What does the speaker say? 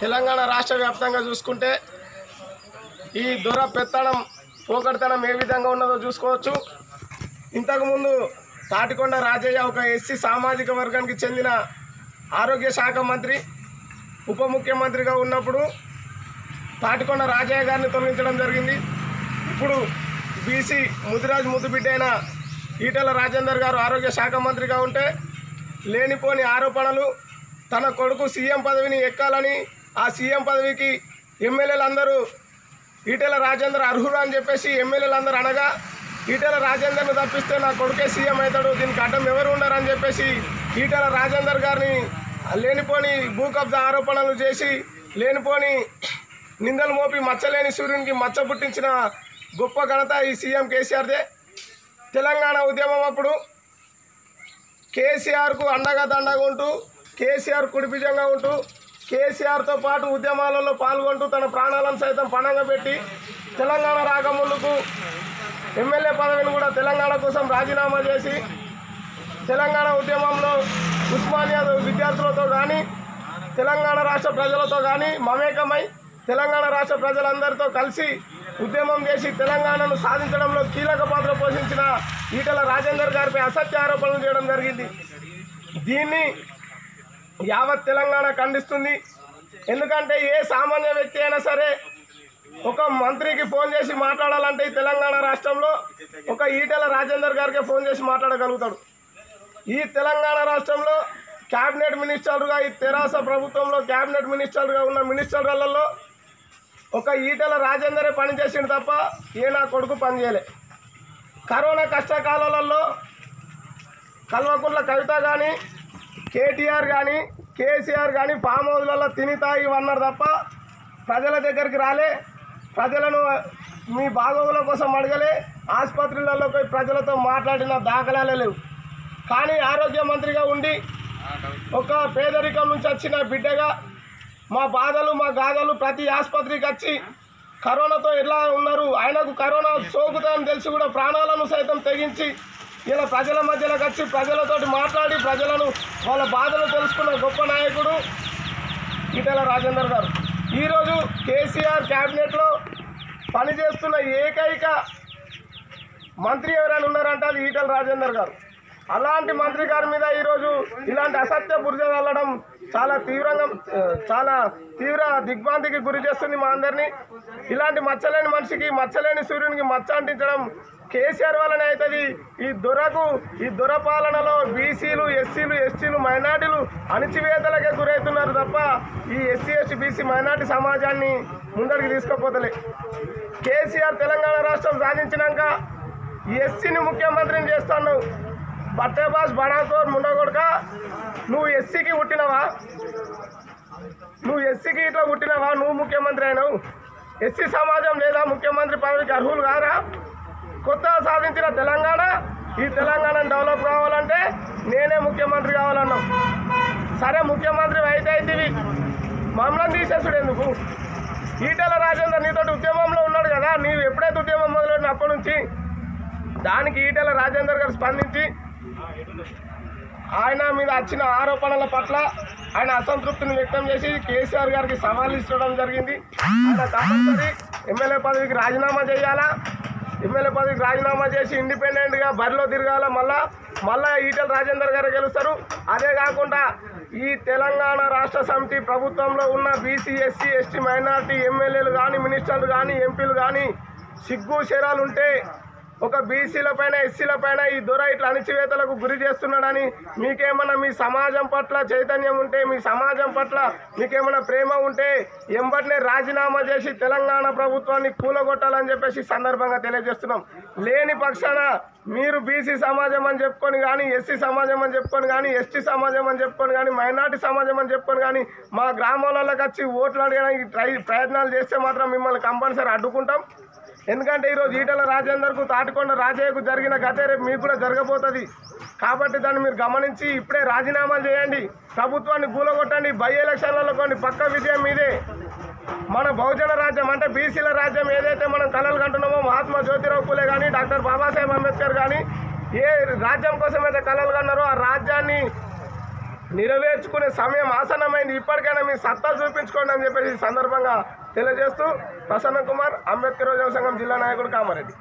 తెలంగాణ రాష్ట్ర వ్యాప్తంగా చూసుకుంటే ఈ దొర పెత్తనం పోకడతనం ఏ విధంగా ఉన్నదో చూసుకోవచ్చు. ఇంతకుముందు తాటికొండ రాజయ్య ఒక ఎస్సీ సామాజిక వర్గానికి చెందిన ఆరోగ్య శాఖ మంత్రి ఉప ముఖ్యమంత్రిగా ఉన్నప్పుడు తాటికొండ రాజయ్య గారిని తొలగించడం జరిగింది. ఇప్పుడు బీసీ ముదిరాజ్ ముద్దుబిడ్డ అయిన ఈటెల రాజేందర్ గారు ఆరోగ్య శాఖ మంత్రిగా ఉంటే లేనిపోని ఆరోపణలు, తన కొడుకు సీఎం పదవిని ఎక్కాలని ఆ సీఎం పదవికి ఎమ్మెల్యేలందరూ ఈటెల రాజేందర్ అర్హుడు అని చెప్పేసి ఎమ్మెల్యేలందరూ అనగా ఈటెల రాజేందర్ను తప్పిస్తే నా కొడుకే సీఎం అవుతాడు, దీనికి అడ్డం ఎవరు ఉన్నారని చెప్పేసి ఈటెల రాజేందర్ గారిని లేనిపోని భూ కబ్జా ఆరోపణలు చేసి లేనిపోని నిందలు మోపి మచ్చలేని సూర్యునికి మచ్చ పుట్టించిన గొప్ప ఘనత ఈ సీఎం కేసీఆర్దే. తెలంగాణ ఉద్యమం అప్పుడు కేసీఆర్కు అండగా దండగా ఉంటూ కేసీఆర్ కుడిపిజంగా ఉంటూ కేసీఆర్తో పాటు ఉద్యమాలలో పాల్గొంటూ తన ప్రాణాలను సైతం పణంగా పెట్టి తెలంగాణ రాకముందుకు ఎమ్మెల్యే పదవిని కూడా తెలంగాణ కోసం రాజీనామా చేసి తెలంగాణ ఉద్యమంలో ఉస్మానియా విద్యార్థులతో కానీ తెలంగాణ రాష్ట్ర ప్రజలతో కానీ మమేకమై తెలంగాణ రాష్ట్ర ప్రజలందరితో కలిసి ఉద్యమం చేసి తెలంగాణను సాధించడంలో కీలక పాత్ర పోషించిన ఈటెల రాజేందర్ గారిపై అసత్య ఆరోపణలు చేయడం జరిగింది. దీన్ని యావత్ తెలంగాణ ఖండిస్తుంది. ఎందుకంటే ఏ సామాన్య వ్యక్తి అయినా సరే ఒక మంత్రికి ఫోన్ చేసి మాట్లాడాలంటే ఈ తెలంగాణ రాష్ట్రంలో ఒక ఈటెల రాజేందర్ గారికి ఫోన్ చేసి మాట్లాడగలుగుతాడు. ఈ తెలంగాణ రాష్ట్రంలో క్యాబినెట్ మినిస్టర్లుగా ఈ తెరాస ప్రభుత్వంలో క్యాబినెట్ మినిస్టర్లుగా ఉన్న మినిస్టర్లలో ఒక ఈటెల రాజేందరే పనిచేసిండు తప్ప నా కొడుకు పనిచేయలే. కరోనా కష్టకాలాలలో కల్వకుంట్ల కవిత కానీ కేటీఆర్ కానీ కేసీఆర్ కానీ ఫామ్ హౌస్లలో తిని తాగి అన్నారు తప్ప ప్రజల దగ్గరికి రాలే, ప్రజలను మీ బాగోగుల కోసం అడగలే, ఆసుపత్రులలో పోయి ప్రజలతో మాట్లాడిన దాఖలాలే లేవు. కానీ ఆరోగ్య మంత్రిగా ఉండి ఒక పేదరికం నుంచి వచ్చిన బిడ్డగా మా బాధలు మా గాథలు ప్రతి ఆసుపత్రికి వచ్చి కరోనాతో ఎలా ఉన్నారు, ఆయనకు కరోనా సోకుతుందని తెలిసి కూడా ప్రాణాలను సైతం తెగించి ఇలా ప్రజల మధ్యలోకి వచ్చి ప్రజలతోటి మాట్లాడి ప్రజలను వాళ్ళ బాధలు తెలుసుకున్న గొప్ప నాయకుడు ఈటెల రాజేందర్ గారు. ఈరోజు కేసీఆర్ క్యాబినెట్లో పనిచేస్తున్న ఏకైక మంత్రి ఎవరైనా ఉన్నారంటే అది ఈటెల రాజేందర్ గారు. అలాంటి మంత్రి గారి మీద ఈరోజు ఇలాంటి అసత్య బురద చల్లడం చాలా తీవ్ర దిగ్భ్రాంతికి గురి చేస్తుంది మా అందరినీ. ఇలాంటి మచ్చలేని మనిషికి మచ్చలేని సూర్యునికి మచ్చ అంటించడం కేసీఆర్ వల్లనే అవుతుంది. ఈ దొరపాలనలో బీసీలు ఎస్సీలు ఎస్టీలు మైనార్టీలు అణిచివేతలకే గురవుతున్నారు తప్ప ఈ ఎస్సీ ఎస్టీ బీసీ మైనార్టీ సమాజాన్ని ముందరికి తీసుకుపోతలే. కేసీఆర్ తెలంగాణ రాష్ట్రం సాధించినాక ఎస్సీని ముఖ్యమంత్రిని చేస్తాను. బట్టేబాస్ బడాకోర్ ముండగొడక, నువ్వు ఎస్సీకి పుట్టినవా? నువ్వు ఎస్సీకి ఇట్లా పుట్టినవా? నువ్వు ముఖ్యమంత్రి అయినావు. ఎస్సీ సమాజం లేదా ముఖ్యమంత్రి పదవికి అర్హులు కారా? కొత్తగా సాధించిన తెలంగాణ, ఈ తెలంగాణను డెవలప్ కావాలంటే నేనే ముఖ్యమంత్రి కావాలన్నావు. సరే ముఖ్యమంత్రి అయితే అవుతుంది, మమ్మల్ని తీసేసుడు ఎందుకు? ఈటెల రాజేందర్ నీతోటి ఉద్యమంలో ఉన్నాడు కదా, నీవు ఎప్పుడైతే ఉద్యమం మొదలెట్టిన అప్పటి నుంచి దానికి ఈటెల రాజేందర్ గారు స్పందించి ఆయన మీద వచ్చిన ఆరోపణల పట్ల ఆయన అసంతృప్తిని వ్యక్తం చేసి కేసీఆర్ గారికి సవాల్ ఇచ్చడం జరిగింది. ఆయన తప్పనిసరి ఎమ్మెల్యే పదవికి రాజీనామా చేయాలా, ఎమ్మెల్యే పదవికి రాజీనామా చేసి ఇండిపెండెంట్గా బరిలో తిరగాల, మళ్ళా ఈటెల రాజేందర్ గారు గెలుస్తారు. అదే కాకుండా ఈ తెలంగాణ రాష్ట్ర సమితి ప్రభుత్వంలో ఉన్న బీసీ ఎస్సీ ఎస్టీ మైనార్టీ ఎమ్మెల్యేలు కానీ మినిస్టర్లు కానీ ఎంపీలు కానీ సిగ్గు శరాలు ఉంటే ఒక బీసీల పైన ఎస్సీల పైన ఈ దొర ఇట్లా అణిచివేతలకు గురి చేస్తున్నాడని మీకేమన్నా మీ సమాజం పట్ల చైతన్యం ఉంటే, మీ సమాజం పట్ల మీకేమన్నా ప్రేమ ఉంటే ఎంబటినే రాజీనామా చేసి తెలంగాణ ప్రభుత్వాన్ని కూలగొట్టాలని చెప్పేసి సందర్భంగా తెలియజేస్తున్నాం. లేని పక్షాన మీరు బీసీ సమాజం అని చెప్పుకొని కానీ ఎస్సీ సమాజం అని చెప్పుకొని కానీ ఎస్టీ సమాజం అని చెప్పుకొని కానీ మైనార్టీ సమాజం అని చెప్పుకొని కానీ మా గ్రామాలలోకి వచ్చి ఓట్లు అడగడానికి ప్రయత్నాలు చేస్తే మాత్రం మిమ్మల్ని కంపల్సరీ అడ్డుకుంటాం. ఎందుకంటే ఈరోజు ఈటెల రాజేందర్కు తాటికొండ రాజయ్యకు జరిగిన గతే రేపు మీకు కూడా జరగబోతుంది. కాబట్టి దాన్ని మీరు గమనించి ఇప్పుడే రాజీనామాలు చేయండి, ప్రభుత్వాన్ని కూలగొట్టండి. బై ఎలక్షన్లలో కొన్ని పక్క విజయం మీదే. మన బహుజన రాజ్యం అంటే బీసీల రాజ్యం ఏదైతే మనం కలలు కంటున్నామో మహాత్మా జ్యోతిరావు పూలే కానీ డాక్టర్ బాబాసాహెబ్ అంబేద్కర్ కానీ ఏ రాజ్యం కోసం అయితే కలలు కన్నారో ఆ రాజ్యాన్ని నెరవేర్చుకునే సమయం ఆసన్నమైంది. ఇప్పటికైనా మీ సత్తా చూపించుకోండి అని చెప్పేసి ఈ సందర్భంగా తెలియజేస్తూ ప్రసన్న కుమార్, అంబేద్కర్ యువజన సంఘం జిల్లా నాయకుడు, కామారెడ్డి.